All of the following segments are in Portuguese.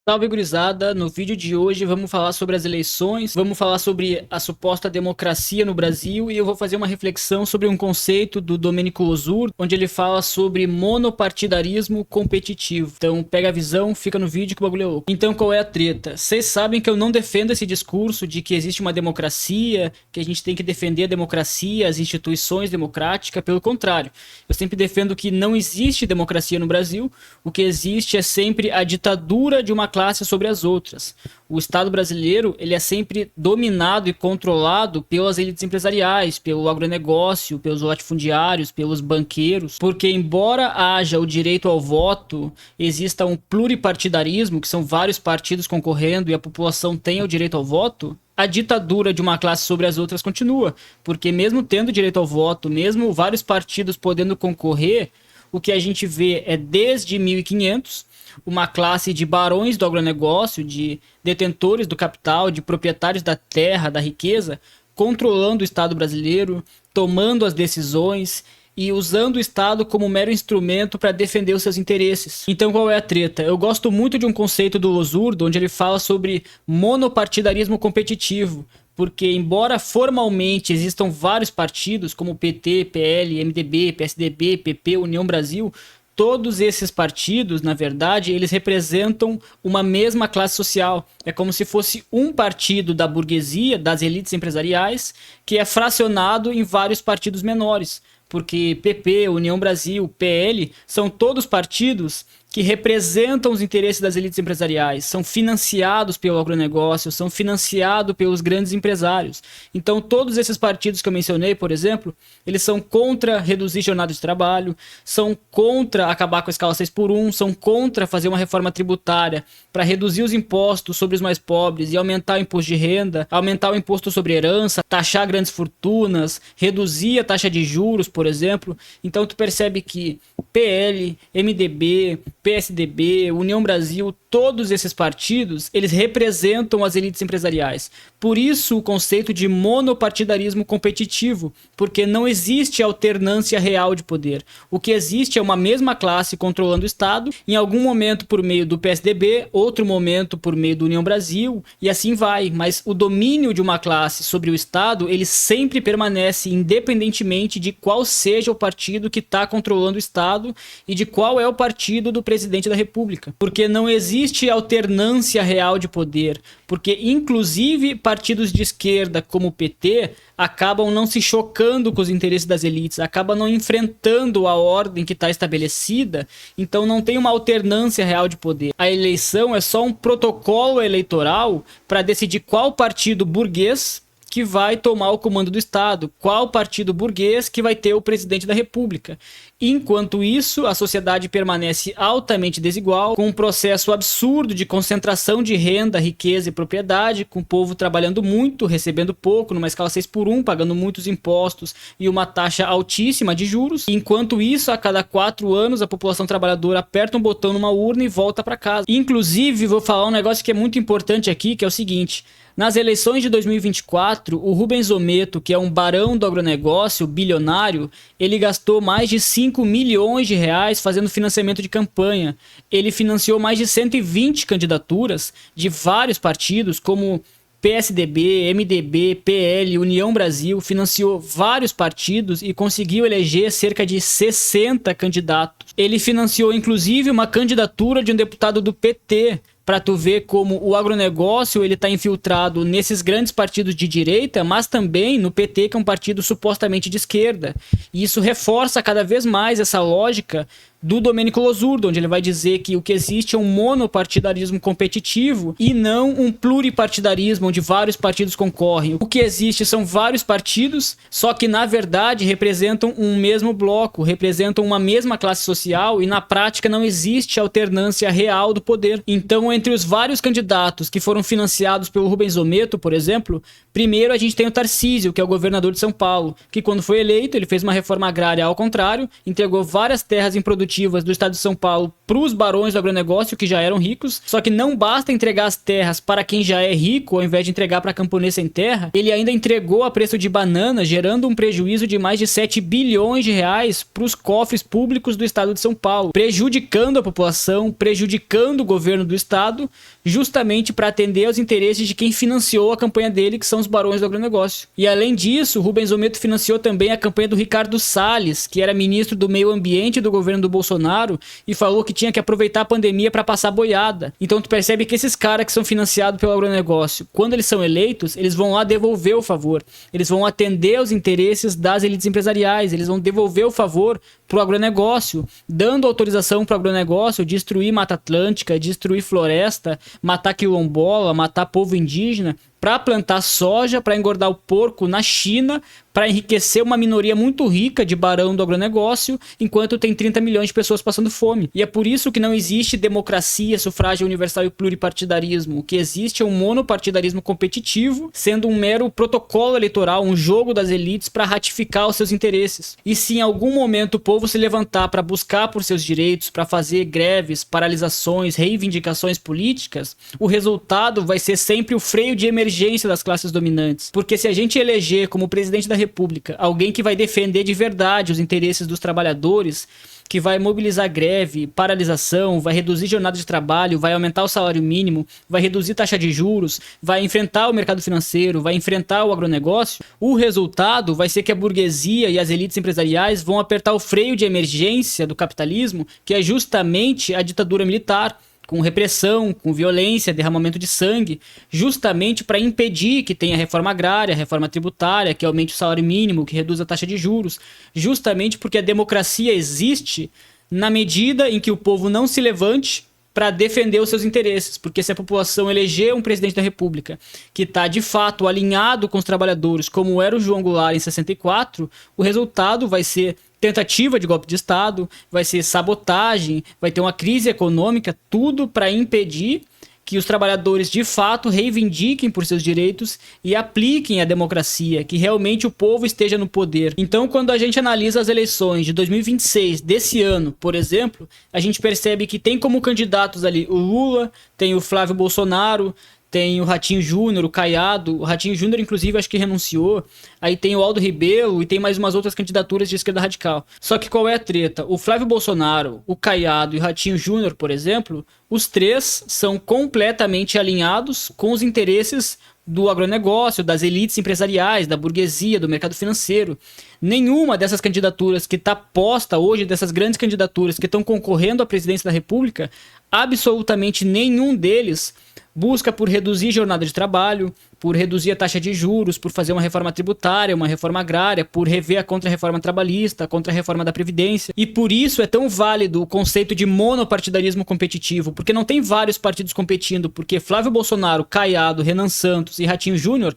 Salve, gurizada! No vídeo de hoje vamos falar sobre as eleições, vamos falar sobre a suposta democracia no Brasil e eu vou fazer uma reflexão sobre um conceito do Domênico Losurdo, onde ele fala sobre monopartidarismo competitivo. Então pega a visão, fica no vídeo que o bagulho é louco. Então qual é a treta? Vocês sabem que eu não defendo esse discurso de que existe uma democracia, que a gente tem que defender a democracia, as instituições democráticas, pelo contrário. Eu sempre defendo que não existe democracia no Brasil, o que existe é sempre a ditadura de uma classe sobre as outras. O Estado brasileiro ele é sempre dominado e controlado pelas elites empresariais, pelo agronegócio, pelos latifundiários, pelos banqueiros, porque embora haja o direito ao voto, exista um pluripartidarismo, que são vários partidos concorrendo e a população tenha o direito ao voto, a ditadura de uma classe sobre as outras continua, porque mesmo tendo direito ao voto, mesmo vários partidos podendo concorrer, o que a gente vê é desde 1500 uma classe de barões do agronegócio, de detentores do capital, de proprietários da terra, da riqueza, controlando o Estado brasileiro, tomando as decisões e usando o Estado como mero instrumento para defender os seus interesses. Então qual é a treta? Eu gosto muito de um conceito do Losurdo, onde ele fala sobre monopartidarismo competitivo, porque embora formalmente existam vários partidos, como PT, PL, MDB, PSDB, PP, União Brasil, todos esses partidos, na verdade, eles representam uma mesma classe social. É como se fosse um partido da burguesia, das elites empresariais, que é fracionado em vários partidos menores. Porque PP, União Brasil, PL, são todos partidos que representam os interesses das elites empresariais, são financiados pelo agronegócio, são financiados pelos grandes empresários. Então todos esses partidos que eu mencionei, por exemplo, eles são contra reduzir jornada de trabalho, são contra acabar com a escala 6x1, são contra fazer uma reforma tributária para reduzir os impostos sobre os mais pobres e aumentar o imposto de renda, aumentar o imposto sobre herança, taxar grandes fortunas, reduzir a taxa de juros, por exemplo. Então tu percebe que PL, MDB, PSDB, União Brasil, todos esses partidos, eles representam as elites empresariais. Por isso o conceito de monopartidarismo competitivo, porque não existe alternância real de poder. O que existe é uma mesma classe controlando o Estado, em algum momento por meio do PSDB, outro momento por meio da União Brasil, e assim vai. Mas o domínio de uma classe sobre o Estado, ele sempre permanece independentemente de qual seja o partido que está controlando o Estado e de qual é o partido do presidente da República. Porque não existe alternância real de poder. Porque, inclusive, partidos de esquerda como o PT acabam não se chocando com os interesses das elites, acabam não enfrentando a ordem que está estabelecida, então não tem uma alternância real de poder. A eleição é só um protocolo eleitoral para decidir qual partido burguês que vai tomar o comando do Estado, qual partido burguês que vai ter o presidente da República. Enquanto isso, a sociedade permanece altamente desigual, com um processo absurdo de concentração de renda, riqueza e propriedade, com o povo trabalhando muito, recebendo pouco, numa escala 6x1, pagando muitos impostos e uma taxa altíssima de juros. Enquanto isso, a cada 4 anos, a população trabalhadora aperta um botão numa urna e volta para casa. Inclusive, vou falar um negócio que é muito importante aqui, que é o seguinte: nas eleições de 2024, o Rubens Ometo, que é um barão do agronegócio, bilionário, ele gastou mais de 5 milhões de reais fazendo financiamento de campanha. Ele financiou mais de 120 candidaturas de vários partidos, como PSDB, MDB, PL, União Brasil, financiou vários partidos e conseguiu eleger cerca de 60 candidatos. Ele financiou inclusive uma candidatura de um deputado do PT, para tu ver como o agronegócio ele está infiltrado nesses grandes partidos de direita, mas também no PT, que é um partido supostamente de esquerda. E isso reforça cada vez mais essa lógica do Domênico Losurdo, onde ele vai dizer que o que existe é um monopartidarismo competitivo e não um pluripartidarismo onde vários partidos concorrem. O que existe são vários partidos, só que na verdade representam um mesmo bloco, representam uma mesma classe social e na prática não existe alternância real do poder. Então, entre os vários candidatos que foram financiados pelo Rubens Ometo, por exemplo, primeiro a gente tem o Tarcísio, que é o governador de São Paulo, que quando foi eleito ele fez uma reforma agrária ao contrário, entregou várias terras improdutivas do estado de São Paulo para os barões do agronegócio que já eram ricos, só que não basta entregar as terras para quem já é rico ao invés de entregar para camponês sem terra, ele ainda entregou a preço de banana, gerando um prejuízo de mais de 7 bilhões de reais para os cofres públicos do estado de São Paulo, prejudicando a população, prejudicando o governo do estado, justamente para atender aos interesses de quem financiou a campanha dele, que são os barões do agronegócio. E além disso, Rubens Ometo financiou também a campanha do Ricardo Salles, que era ministro do Meio Ambiente do governo do Bolsonaro, e falou que tinha que aproveitar a pandemia para passar boiada. Então tu percebe que esses caras que são financiados pelo agronegócio, quando eles são eleitos, eles vão lá devolver o favor. Eles vão atender aos interesses das elites empresariais, eles vão devolver o favor pro agronegócio, dando autorização pro agronegócio destruir Mata Atlântica, destruir floresta, matar quilombola, matar povo indígena, para plantar soja, para engordar o porco na China, para enriquecer uma minoria muito rica de barão do agronegócio, enquanto tem 30 milhões de pessoas passando fome. E é por isso que não existe democracia, sufrágio universal e pluripartidarismo. O que existe é um monopartidarismo competitivo, sendo um mero protocolo eleitoral, um jogo das elites para ratificar os seus interesses. E se em algum momento o povo se levantar para buscar por seus direitos, para fazer greves, paralisações, reivindicações políticas, o resultado vai ser sempre o freio de emergência das classes dominantes. Porque se a gente eleger como presidente da República alguém que vai defender de verdade os interesses dos trabalhadores, que vai mobilizar greve, paralisação, vai reduzir jornada de trabalho, vai aumentar o salário mínimo, vai reduzir taxa de juros, vai enfrentar o mercado financeiro, vai enfrentar o agronegócio, o resultado vai ser que a burguesia e as elites empresariais vão apertar o freio de emergência do capitalismo, que é justamente a ditadura militar, com repressão, com violência, derramamento de sangue, justamente para impedir que tenha reforma agrária, reforma tributária, que aumente o salário mínimo, que reduza a taxa de juros, justamente porque a democracia existe na medida em que o povo não se levante para defender os seus interesses, porque se a população eleger um presidente da República que está de fato alinhado com os trabalhadores, como era o João Goulart em 64, o resultado vai ser tentativa de golpe de Estado, vai ser sabotagem, vai ter uma crise econômica, tudo para impedir que os trabalhadores de fato reivindiquem por seus direitos e apliquem a democracia, que realmente o povo esteja no poder. Então, quando a gente analisa as eleições de 2026 desse ano, por exemplo, a gente percebe que tem como candidatos ali o Lula, tem o Flávio Bolsonaro, tem o Ratinho Júnior, o Caiado. O Ratinho Júnior, inclusive, acho que renunciou. Aí tem o Aldo Rebelo e tem mais umas outras candidaturas de esquerda radical. Só que qual é a treta? O Flávio Bolsonaro, o Caiado e o Ratinho Júnior, por exemplo, os três são completamente alinhados com os interesses do agronegócio, das elites empresariais, da burguesia, do mercado financeiro. Nenhuma dessas candidaturas que está posta hoje, dessas grandes candidaturas que estão concorrendo à presidência da República, absolutamente nenhum deles busca por reduzir jornada de trabalho, por reduzir a taxa de juros, por fazer uma reforma tributária, uma reforma agrária, por rever a contra-reforma trabalhista, a contra-reforma da Previdência. E por isso é tão válido o conceito de monopartidarismo competitivo, porque não tem vários partidos competindo, porque Flávio Bolsonaro, Caiado, Renan Santos e Ratinho Júnior,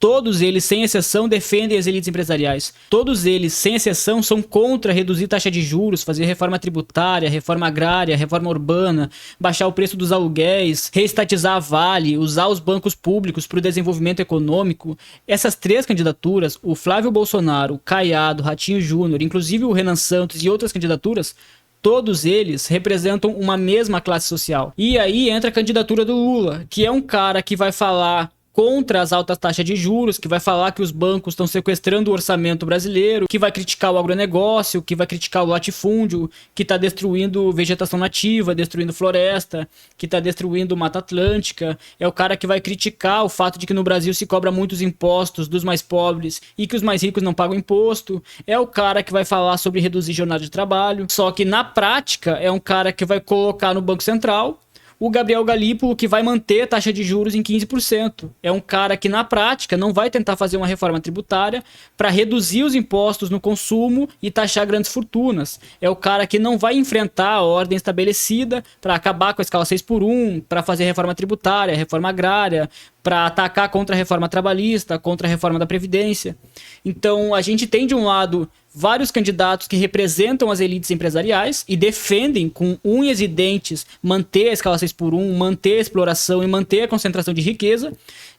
todos eles, sem exceção, defendem as elites empresariais. Todos eles, sem exceção, são contra reduzir taxa de juros, fazer reforma tributária, reforma agrária, reforma urbana, baixar o preço dos aluguéis, reestatizar a Vale, usar os bancos públicos para o desenvolvimento econômico. Essas três candidaturas, o Flávio Bolsonaro, o Caiado, Ratinho Júnior, inclusive o Renan Santos e outras candidaturas, todos eles representam uma mesma classe social. E aí entra a candidatura do Lula, que é um cara que vai falar contra as altas taxas de juros, que vai falar que os bancos estão sequestrando o orçamento brasileiro, que vai criticar o agronegócio, que vai criticar o latifúndio, que está destruindo vegetação nativa, destruindo floresta, que está destruindo Mata Atlântica. É o cara que vai criticar o fato de que no Brasil se cobra muitos impostos dos mais pobres e que os mais ricos não pagam imposto. É o cara que vai falar sobre reduzir jornada de trabalho. Só que na prática é um cara que vai colocar no Banco Central o Gabriel Galípolo, que vai manter a taxa de juros em 15%. É um cara que, na prática, não vai tentar fazer uma reforma tributária para reduzir os impostos no consumo e taxar grandes fortunas. É o cara que não vai enfrentar a ordem estabelecida para acabar com a escala 6 por 1, para fazer reforma tributária, reforma agrária, para atacar contra a reforma trabalhista, contra a reforma da Previdência. Então, a gente tem, de um lado, vários candidatos que representam as elites empresariais e defendem com unhas e dentes manter a escala 6 por 1, manter a exploração e manter a concentração de riqueza.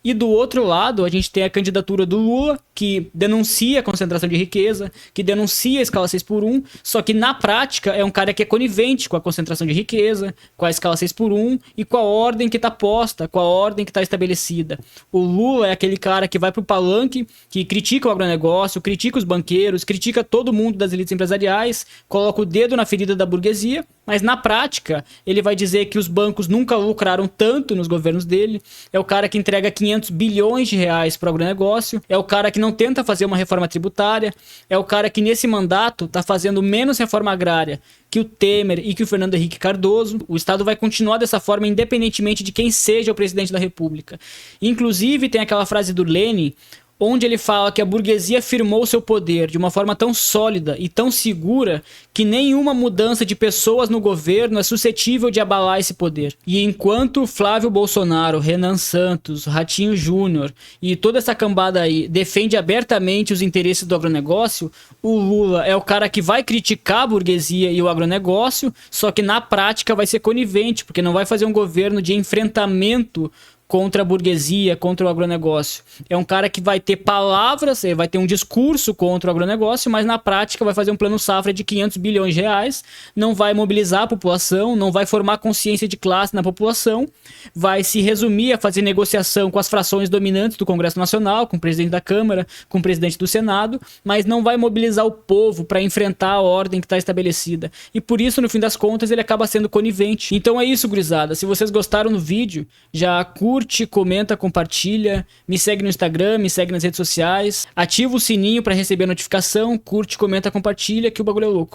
E do outro lado, a gente tem a candidatura do Lula, que denuncia a concentração de riqueza, que denuncia a escala 6 por 1, só que na prática é um cara que é conivente com a concentração de riqueza, com a escala 6 por 1 e com a ordem que está posta, com a ordem que está estabelecida. O Lula é aquele cara que vai pro palanque, que critica o agronegócio, critica os banqueiros, critica todo mundo das elites empresariais, coloca o dedo na ferida da burguesia, mas na prática ele vai dizer que os bancos nunca lucraram tanto nos governos dele, é o cara que entrega 500 bilhões de reais para o agronegócio, é o cara que não tenta fazer uma reforma tributária, é o cara que nesse mandato está fazendo menos reforma agrária que o Temer e que o Fernando Henrique Cardoso. O Estado vai continuar dessa forma independentemente de quem seja o presidente da República. Inclusive tem aquela frase do Lenin, onde ele fala que a burguesia firmou seu poder de uma forma tão sólida e tão segura que nenhuma mudança de pessoas no governo é suscetível de abalar esse poder. E enquanto Flávio Bolsonaro, Renan Santos, Ratinho Júnior e toda essa cambada aí defende abertamente os interesses do agronegócio, o Lula é o cara que vai criticar a burguesia e o agronegócio, só que na prática vai ser conivente, porque não vai fazer um governo de enfrentamento contra a burguesia, contra o agronegócio. É um cara que vai ter palavras, vai ter um discurso contra o agronegócio, mas na prática vai fazer um plano safra de 500 bilhões de reais, não vai mobilizar a população, não vai formar consciência de classe na população, vai se resumir a fazer negociação com as frações dominantes do Congresso Nacional, com o presidente da Câmara, com o presidente do Senado, mas não vai mobilizar o povo para enfrentar a ordem que está estabelecida. E por isso, no fim das contas, ele acaba sendo conivente. Então é isso, gurizada. Se vocês gostaram do vídeo, já curte, comenta, compartilha, me segue no Instagram, me segue nas redes sociais, ativa o sininho para receber a notificação, curte, comenta, compartilha, que o bagulho é louco.